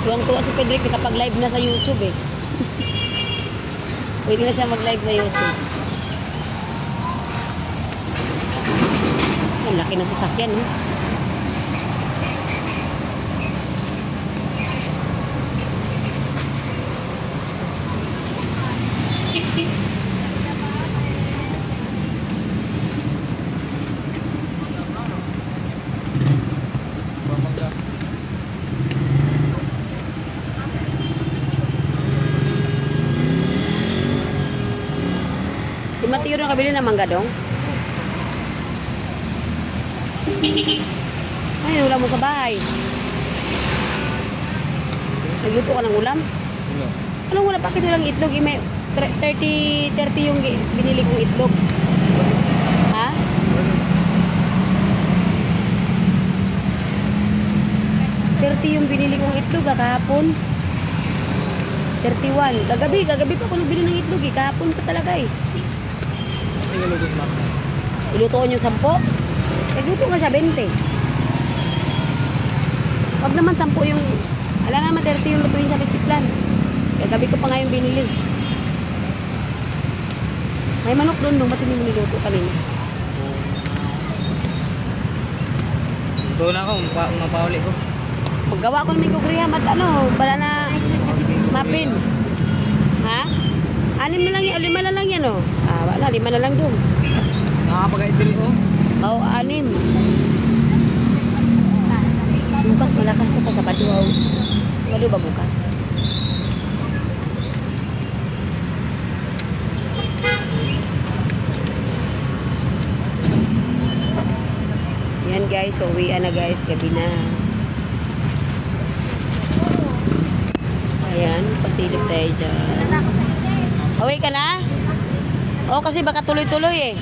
Tuwang-tuwa si Pedrick nakapag-live na sa YouTube eh. Pwede na siya mag-live sa YouTube. Ang laki ng sasakyan eh. Si Mateo rin nakabili ng mangga dong. Ay, ulam mo sa bahay. Nagluto ka ng ulam? Ano? Anong ulam? Bakit walang itlog? 30 yung binili kong itlog. Ha? 30 yung binili kong itlog kahapon. 31. Kagabi pa ako nagbili ng itlog eh. Kahapon pa talaga eh. Ilutoon yung 10? Nagluto nga siya 20. Wag naman 10 yung... Ala naman 30 yung lutuin sa lechiplan. Kagabi ko pa nga yung binili. May manok doon. Ba't hindi mo niluto kanina? Ito na ako. Mapauli ko. Paggawa ko namin kukriya. At ano, bala na mapin. Ha? 6 na lang yan. 5 na lang yan oh. Ah, wala. 5 na lang doon. Nakakapagay dili oh. Oo, 6. Bukas malakas na pa sa Baduaw. Walo ba bukas? Yan guys, uwian na guys, gabi na. Ayan, pasilip tayo dyan. Uwi ka na? Oo, kasi baka tuloy-tuloy eh.